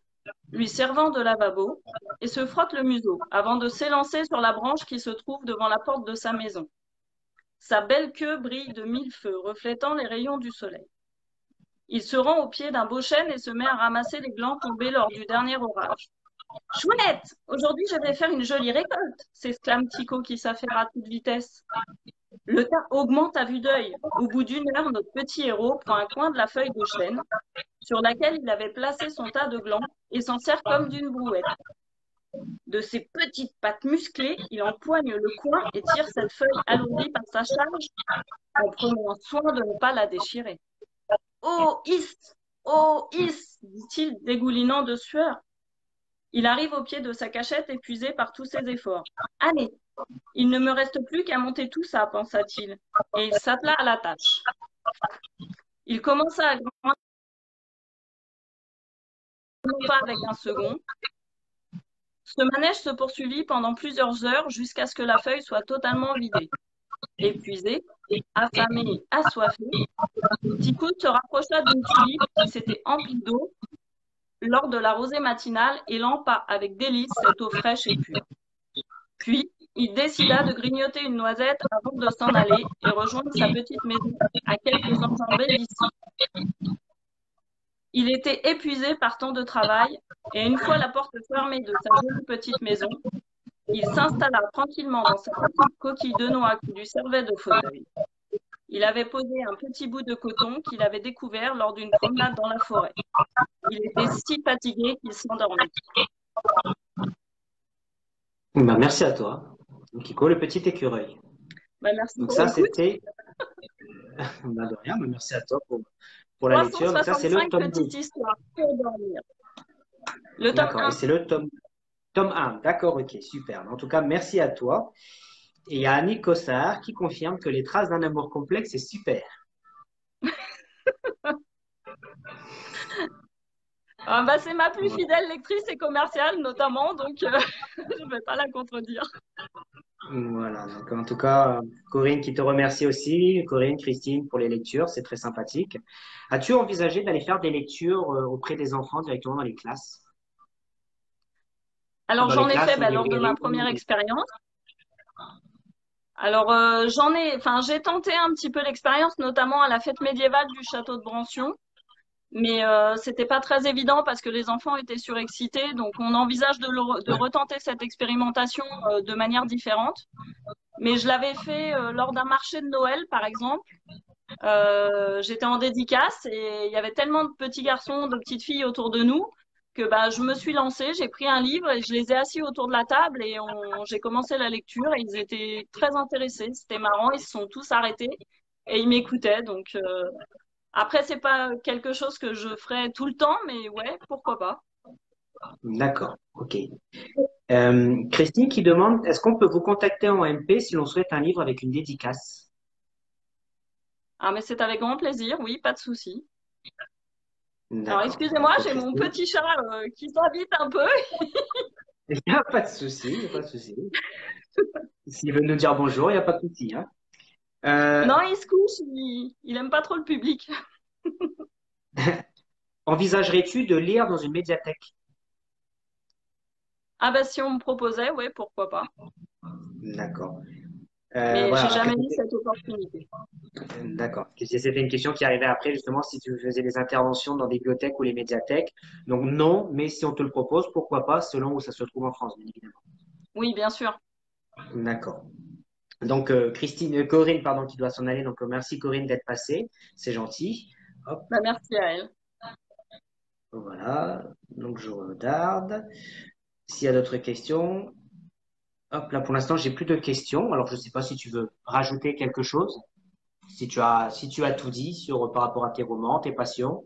lui servant de lavabo, et se frotte le museau avant de s'élancer sur la branche qui se trouve devant la porte de sa maison. Sa belle queue brille de mille feux, reflétant les rayons du soleil. Il se rend au pied d'un beau chêne et se met à ramasser les glands tombés lors du dernier orage. Chouette! Aujourd'hui, je vais faire une jolie récolte, s'exclame Tico qui s'affaire à toute vitesse. Le tas augmente à vue d'œil. Au bout d'une heure, notre petit héros prend un coin de la feuille de chêne sur laquelle il avait placé son tas de glands et s'en sert comme d'une brouette. De ses petites pattes musclées, il empoigne le coin et tire cette feuille alourdie par sa charge en prenant soin de ne pas la déchirer. Oh, Is! Oh, Is! Dit-il, dégoulinant de sueur. Il arrive au pied de sa cachette épuisé par tous ses efforts. Allez, il ne me reste plus qu'à monter tout ça, pensa-t-il, et il s'attela à la tâche. Il commença à grandir pas avec un second. Ce manège se poursuivit pendant plusieurs heures jusqu'à ce que la feuille soit totalement vidée. Épuisé, affamé, assoiffé, Tico se rapprocha d'une tulipe qui s'était emplie d'eau lors de la rosée matinale et lampa avec délice cette eau fraîche et pure. Puis, il décida de grignoter une noisette avant de s'en aller et rejoindre sa petite maison à quelques enjambées d'ici. Il était épuisé par tant de travail et une fois la porte fermée de sa jolie petite maison, il s'installa tranquillement dans sa petite coquille de noix qui lui servait de fauteuil. Il avait posé un petit bout de coton qu'il avait découvert lors d'une promenade dans la forêt. Il était si fatigué qu'il s'endormit. Bah, merci à toi, Kiko, le petit écureuil. Merci Donc pour ça, l'écoute. c'était... Bah, de rien, mais merci à toi pour la lecture. Donc ça, c'est le 365 tome 2. petites histoires pour dormir. Le tome D'accord, 1. et c'est le tome 1. D'accord, ok, super. En tout cas, merci à toi. Et il y a Annick Cossard qui confirme que Les Traces d'un amour complexe, c'est super. C'est ma plus fidèle lectrice et commerciale notamment, donc je ne vais pas la contredire. Voilà, donc en tout cas, Corinne qui te remercie aussi, Corinne, Christine pour les lectures, c'est très sympathique. As-tu envisagé d'aller faire des lectures auprès des enfants directement dans les classes? Alors Dans les j'en ai classes fait ou lors de ma première librairies? expérience. Alors j'ai tenté un petit peu l'expérience, notamment à la fête médiévale du château de Brancion, mais c'était pas très évident parce que les enfants étaient surexcités, donc on envisage de retenter cette expérimentation de manière différente. Mais je l'avais fait lors d'un marché de Noël, par exemple. J'étais en dédicace et il y avait tellement de petits garçons, de petites filles autour de nous que je me suis lancée, j'ai pris un livre et je les ai assis autour de la table et j'ai commencé la lecture et ils étaient très intéressés. C'était marrant, ils se sont tous arrêtés et ils m'écoutaient. Donc après, c'est pas quelque chose que je ferais tout le temps, mais ouais, pourquoi pas. D'accord, ok. Christine qui demande, est-ce qu'on peut vous contacter en MP si l'on souhaite un livre avec une dédicace? Ah, mais c'est avec grand plaisir, oui, pas de souci. Alors D'accord. excusez-moi, Donc, j'ai mon Christine, petit chat qui s'invite un peu. il n'y a pas de souci, il n'y a pas de souci. S'il veut nous dire bonjour, il n'y a pas de souci, hein. Non, il se couche, il aime pas trop le public. Envisagerais-tu de lire dans une médiathèque? Ah bah si on me proposait, ouais, pourquoi pas. D'accord. Mais Voilà, j'ai après, jamais eu cette opportunité. d'accord. C'était une question qui arrivait après, justement, si tu faisais des interventions dans des bibliothèques ou les médiathèques. Donc, non, mais si on te le propose, pourquoi pas, selon où ça se trouve en France, bien évidemment. Oui, bien sûr. D'accord. Donc, Corinne, pardon, qui doit s'en aller. Donc, merci Corinne d'être passée. C'est gentil. Hop, Merci à elle. voilà. Donc, je regarde. S'il y a d'autres questions. Hop, là, pour l'instant, j'ai plus de questions. Alors, je ne sais pas si tu veux rajouter quelque chose. Si tu as tout dit par rapport à tes romans, tes passions,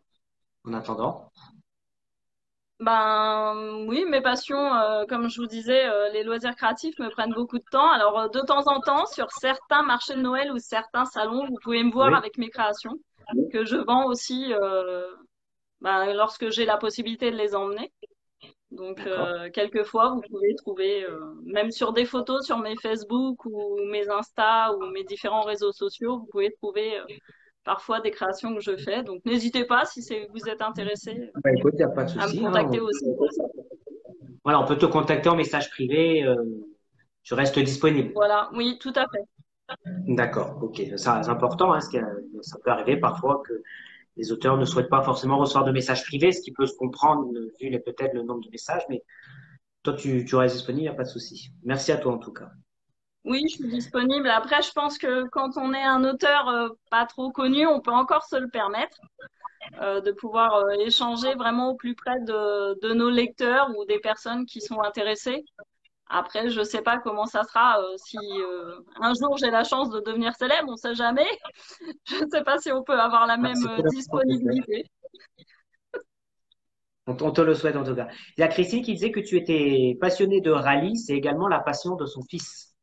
en attendant. Oui, mes passions, comme je vous disais, les loisirs créatifs me prennent beaucoup de temps. Alors, de temps en temps, sur certains marchés de Noël ou certains salons, vous pouvez me voir Oui. avec mes créations que je vends aussi ben, lorsque j'ai la possibilité de les emmener. Donc, D'accord. quelquefois, vous pouvez trouver, même sur des photos sur mes Facebook ou mes Insta ou mes différents réseaux sociaux, vous pouvez trouver parfois des créations que je fais. Donc, n'hésitez pas si vous êtes intéressé Bah, écoute, il n'y a pas de à me souci, hein. contacter aussi. Voilà, on peut te contacter en message privé. Tu restes disponible. Voilà, oui, tout à fait. D'accord, ok. Ça, c'est important, hein, parce que ça peut arriver parfois que les auteurs ne souhaitent pas forcément recevoir de messages privés, ce qui peut se comprendre vu peut-être le nombre de messages, mais toi, tu restes disponible, il n'y a pas de souci. Merci à toi en tout cas. Oui, je suis disponible. Après, je pense que quand on est un auteur pas trop connu, on peut encore se le permettre de pouvoir échanger vraiment au plus près de nos lecteurs ou des personnes qui sont intéressées. Après, je sais pas comment ça sera si un jour j'ai la chance de devenir célèbre, on sait jamais. Je ne sais pas si on peut avoir la Ah, même c'est tout l'instant qu'on te souhaite. disponibilité. On te le souhaite en tout cas. Il y a Christine qui disait que tu étais passionnée de rallye, c'est également la passion de son fils.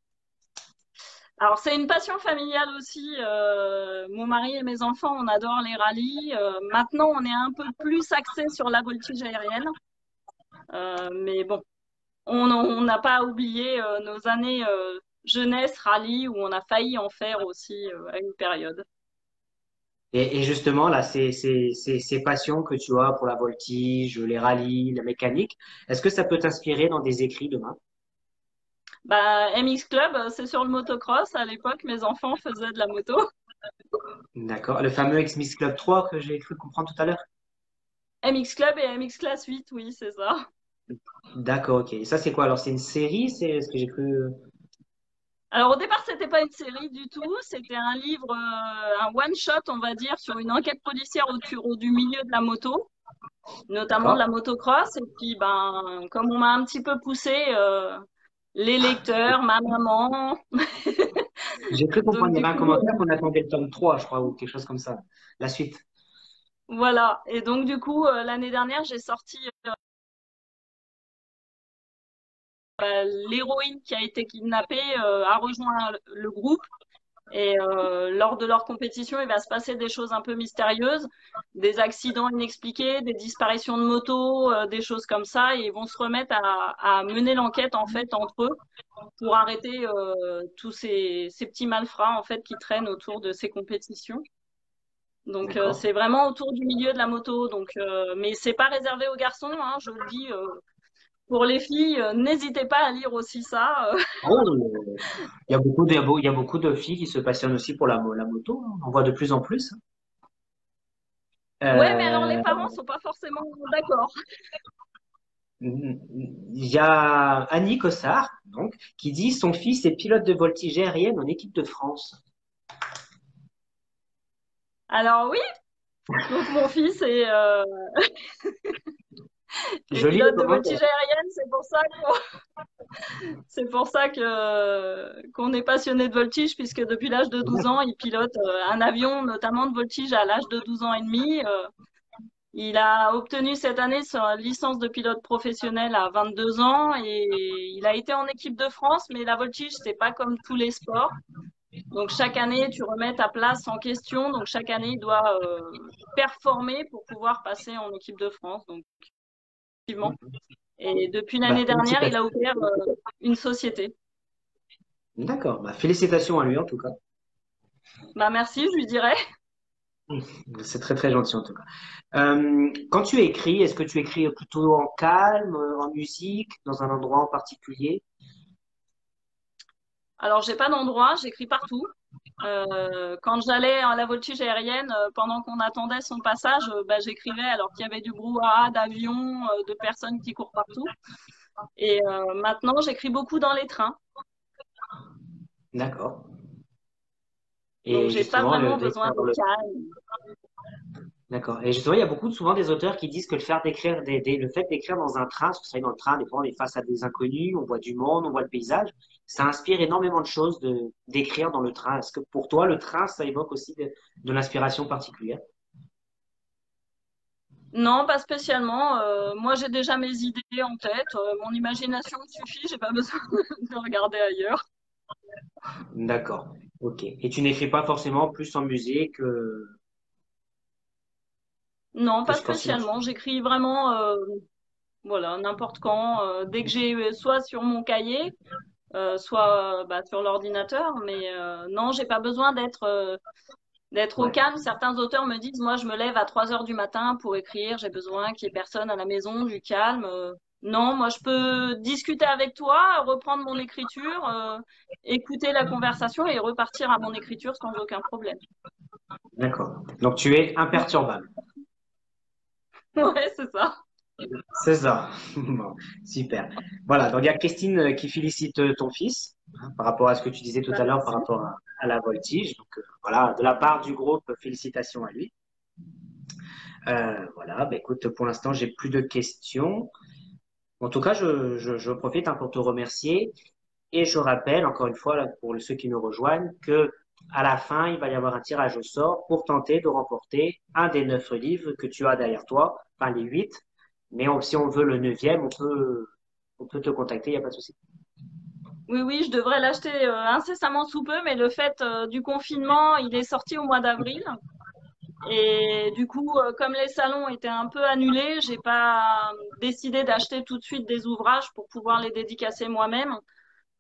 Alors, c'est une passion familiale aussi. Mon mari et mes enfants, on adore les rallyes. Maintenant, on est un peu plus axé sur la voltige aérienne. Mais bon, on n'a pas oublié nos années jeunesse rallye où on a failli en faire aussi à une période. Et justement, là, ces passions que tu as pour la voltige, les rallyes, la mécanique, est-ce que ça peut t'inspirer dans des écrits demain? Bah, MX Club, c'est sur le motocross. À l'époque, mes enfants faisaient de la moto. D'accord. Le fameux X-Miss Club 3 que j'ai cru comprendre tout à l'heure? MX Club et MX Class 8, oui, c'est ça. D'accord, ok. Ça, c'est quoi? Alors, c'est une série? C'est ce que j'ai cru. Alors au départ, c'était pas une série du tout, c'était un livre, un one shot, on va dire, sur une enquête policière du milieu de la moto, notamment de D'accord. la motocross. Et puis, ben, comme on m'a un petit peu poussé, les lecteurs, ma maman, J'ai cru comprendre, donc il y du avait un coup, commentaire qu'on attendait le tome 3, je crois, ou quelque chose comme ça. La suite. voilà. Et donc du coup, l'année dernière, j'ai sorti l'héroïne qui a été kidnappée a rejoint le groupe. Et lors de leur compétition, il va se passer des choses un peu mystérieuses, des accidents inexpliqués, des disparitions de motos, des choses comme ça. Et ils vont se remettre à mener l'enquête en fait entre eux pour arrêter tous ces petits malfrats en fait qui traînent autour de ces compétitions. Donc D'accord. c'est vraiment autour du milieu de la moto. Donc mais c'est pas réservé aux garçons, hein, je le dis. Pour les filles, n'hésitez pas à lire aussi ça. Oh, il y a beaucoup de, il y a beaucoup de filles qui se passionnent aussi pour la moto, hein. On en voit de plus en plus. Ouais, mais alors les Euh, parents sont pas forcément d'accord. il y a Annie Cossard, donc, qui dit son fils est pilote de voltige aérienne en équipe de France. Alors oui, donc mon fils est Je lis les pilote de commentaires. voltige aérienne, c'est pour ça que qu'on est passionné de voltige puisque depuis l'âge de 12 ans, il pilote un avion notamment de voltige à l'âge de 12 ans et demi. Il a obtenu cette année sa licence de pilote professionnel à 22 ans et il a été en équipe de France, mais la voltige, c'est pas comme tous les sports. Donc chaque année, tu remets ta place en question. Donc chaque année, il doit performer pour pouvoir passer en équipe de France. Donc effectivement. Et depuis Bah, l'année dernière, il a félicitations. ouvert une société. D'accord. Bah, félicitations à lui en tout cas. Bah merci, je lui dirais. C'est très très gentil en tout cas. Quand tu écris, est-ce que tu écris plutôt en calme, en musique, dans un endroit en particulier? Alors j'ai pas d'endroit, j'écris partout. Quand j'allais à la voltige aérienne, pendant qu'on attendait son passage, bah, j'écrivais alors qu'il y avait du brouhaha, d'avions, de personnes qui courent partout. Et maintenant, j'écris beaucoup dans les trains. D'accord. Donc Et j'ai pas justement, vraiment besoin de calme. d'accord. Et justement, il y a beaucoup, souvent des auteurs qui disent que le fait d'écrire dans un train, parce que c'est vrai que dans le train, des fois, on est face à des inconnus, on voit du monde, on voit le paysage, ça inspire énormément de choses d'écrire dans le train. Est-ce que pour toi, le train, ça évoque aussi de l'inspiration particulière? Non, pas spécialement. Moi, j'ai déjà mes idées en tête. Mon imagination me suffit. J'ai pas besoin de regarder ailleurs. D'accord. Ok. Et tu n'écris pas forcément plus en musique. Non, pas Plus qu'en silence. spécialement. J'écris vraiment, voilà, n'importe quand, dès que j'ai soit sur mon cahier, soit bah, sur l'ordinateur. Mais non, j'ai pas besoin d'être au Ouais, calme. Certains auteurs me disent, moi, je me lève à 3 heures du matin pour écrire. J'ai besoin qu'il y ait personne à la maison, du calme. Non, moi, je peux discuter avec toi, reprendre mon écriture, écouter la conversation et repartir à mon écriture sans aucun problème. d'accord. Donc tu es imperturbable. Ouais, c'est ça. C'est ça. Bon, super. Voilà, donc il y a Christine qui félicite ton fils hein, par rapport à ce que tu disais tout Bah, à l'heure par merci. rapport à la voltige. Donc voilà, de la part du groupe, félicitations à lui. Voilà, bah, écoute, pour l'instant, j'ai plus de questions. En tout cas, je profite hein, pour te remercier et je rappelle encore une fois là, pour ceux qui nous rejoignent que à la fin, il va y avoir un tirage au sort pour tenter de remporter un des 9 livres que tu as derrière toi, enfin les 8. Mais si on veut le neuvième, on peut te contacter, il n'y a pas de souci. Oui, oui, je devrais l'acheter incessamment sous peu, mais le fait du confinement, il est sorti au mois d'avril. Et du coup, comme les salons étaient un peu annulés, j'ai pas décidé d'acheter tout de suite des ouvrages pour pouvoir les dédicacer moi-même.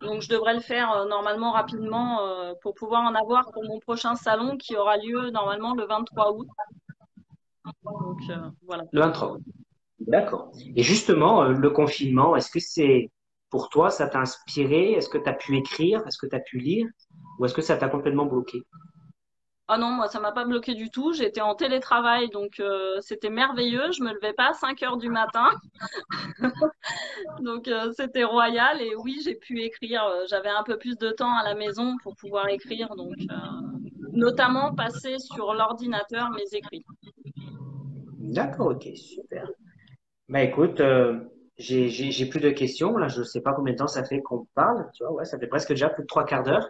Donc, je devrais le faire normalement rapidement pour pouvoir en avoir pour mon prochain salon qui aura lieu normalement le 23 août. Donc, voilà. Le 23. D'accord. Et justement, le confinement, est-ce que c'est pour toi, ça t'a inspiré? Est-ce que tu as pu écrire? Est-ce que tu as pu lire? Ou est-ce que ça t'a complètement bloqué? Ah non, moi, ça m'a pas bloqué du tout. J'étais en télétravail, donc c'était merveilleux. Je me levais pas à 5 heures du matin. Donc c'était royal et oui, j'ai pu écrire. J'avais un peu plus de temps à la maison pour pouvoir écrire, donc notamment passer sur l'ordinateur mes écrits. D'accord, ok, super. Bah écoute, j'ai plus de questions. Là, je sais pas combien de temps ça fait qu'on parle. Tu vois, ouais, ça fait presque déjà plus de 3 quarts d'heure.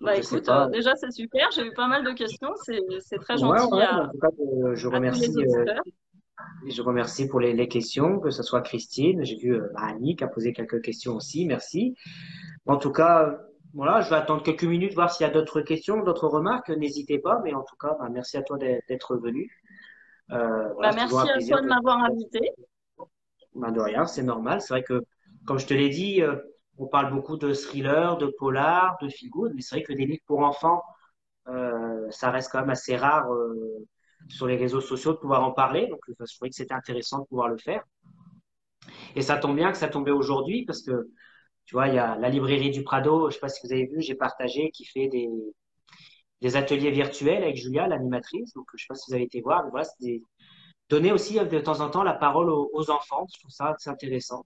Donc Bah je sais écoute, pas. déjà c'est super. J'ai eu pas mal de questions. C'est très Ouais, gentil ouais. En tout cas, à tous les auditeurs. je remercie pour les questions, que ce soit Christine. J'ai vu Annie qui a posé quelques questions aussi. Merci. En tout cas, voilà, je vais attendre quelques minutes, voir s'il y a d'autres questions, d'autres remarques. N'hésitez pas. Mais en tout cas, bah, merci à toi d'être venu. Voilà, Bah c'est toujours un merci à toi plaisir de de. m'avoir invité. Ben, de rien, c'est normal. C'est vrai que, comme je te l'ai dit, on parle beaucoup de thriller, de polar, de feel good, mais c'est vrai que des livres pour enfants, ça reste quand même assez rare sur les réseaux sociaux de pouvoir en parler. Donc, je trouvais que c'était intéressant de pouvoir le faire. Et ça tombe bien que ça tombait aujourd'hui parce que, tu vois, il y a la librairie du Prado, je sais pas si vous avez vu, j'ai partagé, qui fait des ateliers virtuels avec Julia, l'animatrice. Donc, je sais pas si vous avez été voir. Mais voilà, donner aussi de temps en temps la parole aux enfants. Je trouve ça assez intéressant.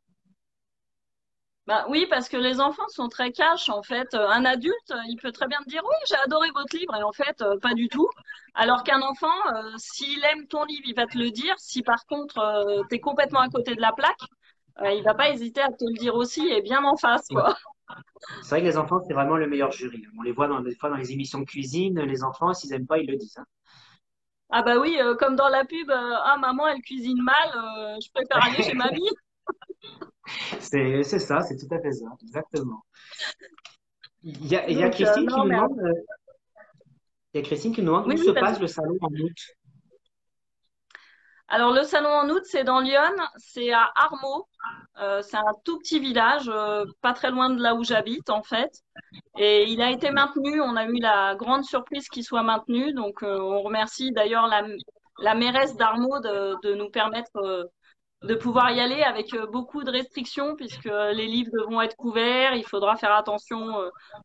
Bah oui, parce que les enfants sont très cash en fait. Un adulte, il peut très bien te dire oui, j'ai adoré votre livre et en fait pas du tout. Alors qu'un enfant, s'il aime ton livre, il va te le dire. Si par contre t'es complètement à côté de la plaque, il va pas hésiter à te le dire aussi et bien en face Ouais. quoi. C'est vrai que les enfants, c'est vraiment le meilleur jury. On les voit des fois dans les émissions de cuisine, les enfants, s'ils aiment pas, ils le disent. Hein. Ah bah oui, comme dans la pub, ah maman elle cuisine mal, je préfère aller chez mamie. C'est ça, c'est tout à fait ça, exactement. Il y a Donc Christine qui non nous mais demande, il y a Christine qui nous demande oui où oui se vas-y. passe le salon en août. Alors le salon en août, c'est dans Lyon, c'est à Armaux. C'est un tout petit village, pas très loin de là où j'habite en fait. Et il a été maintenu. On a eu la grande surprise qu'il soit maintenu. Donc on remercie d'ailleurs la mairesse d'Armaux de nous permettre de pouvoir y aller avec beaucoup de restrictions puisque les livres devront être couverts. Il faudra faire attention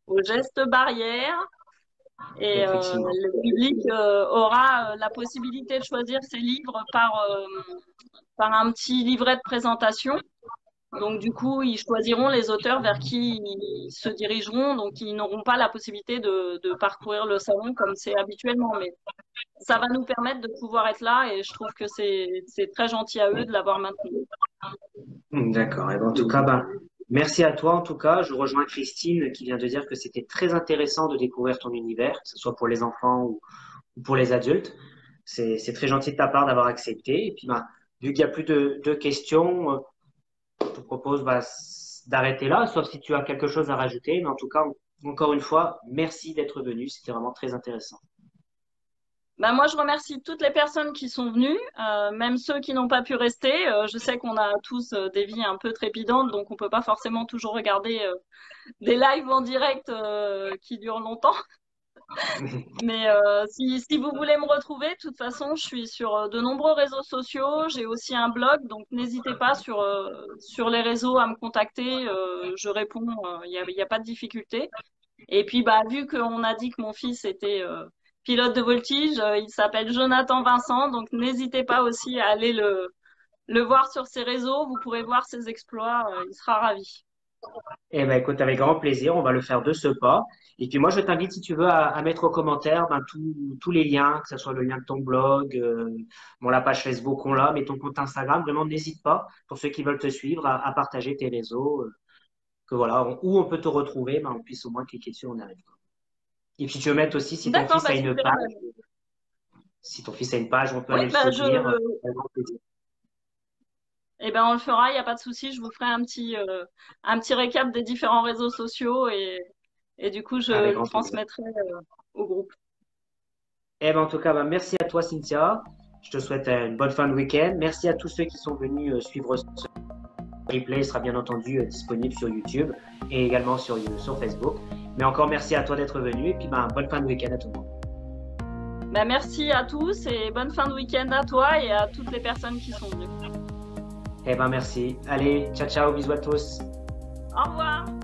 aux gestes barrières. Et Effectivement. le public aura la possibilité de choisir ses livres par un petit livret de présentation. Donc, du coup, ils choisiront les auteurs vers qui ils se dirigeront. Donc, ils n'auront pas la possibilité de parcourir le salon comme c'est habituellement. Mais ça va nous permettre de pouvoir être là et je trouve que c'est très gentil à eux de l'avoir maintenu. D'accord. Et ben, en tout cas, ben, merci à toi. En tout cas, je rejoins Christine qui vient de dire que c'était très intéressant de découvrir ton univers, que ce soit pour les enfants ou pour les adultes. C'est très gentil de ta part d'avoir accepté. Et puis, ben, vu qu'il n'y a plus de questions, je te propose bah, d'arrêter là, sauf si tu as quelque chose à rajouter. Mais en tout cas, encore une fois, merci d'être venu. C'était vraiment très intéressant. Bah moi, je remercie toutes les personnes qui sont venues, même ceux qui n'ont pas pu rester. Je sais qu'on a tous des vies un peu trépidantes, donc on peut pas forcément toujours regarder des lives en direct qui durent longtemps. Mais si vous voulez me retrouver, de toute façon, je suis sur de nombreux réseaux sociaux. J'ai aussi un blog, donc n'hésitez pas sur les réseaux à me contacter. Je réponds, y a pas de difficulté. Et puis, bah, vu qu'on a dit que mon fils était pilote de voltige, il s'appelle Jonathan Vincent, donc n'hésitez pas aussi à aller le voir sur ses réseaux. Vous pourrez voir ses exploits, il sera ravi. Eh ben, écoute, avec grand plaisir, on va le faire de ce pas. Et puis moi, je t'invite, si tu veux, à mettre aux commentaires ben, tous les liens, que ce soit le lien de ton blog, bon, la page Facebook, on l'a, mais ton compte Instagram, vraiment, n'hésite pas, pour ceux qui veulent te suivre, à partager tes réseaux, que voilà, où on peut te retrouver, ben, on puisse au moins cliquer dessus, on arrive. Et puis tu veux mettre aussi, si ton D'accord, fils bah a une super. page, si ton fils a une page, on peut Oui, aller le bah soutenir, avec grand plaisir. eh ben on le fera, il n'y a pas de souci. Je vous ferai un petit récap des différents réseaux sociaux et du coup, je Avec le grand plaisir. transmettrai au groupe. Eh ben, en tout cas, ben, merci à toi, Cynthia. Je te souhaite une bonne fin de week-end. Merci à tous ceux qui sont venus suivre ce replay. Il sera bien entendu disponible sur YouTube et également sur Facebook. Mais encore merci à toi d'être venu et puis ben, bonne fin de week-end à tout le monde. Bah, merci à tous et bonne fin de week-end à toi et à toutes les personnes qui sont venues. Eh ben, merci. Allez, ciao, ciao, bisous à tous. Au revoir!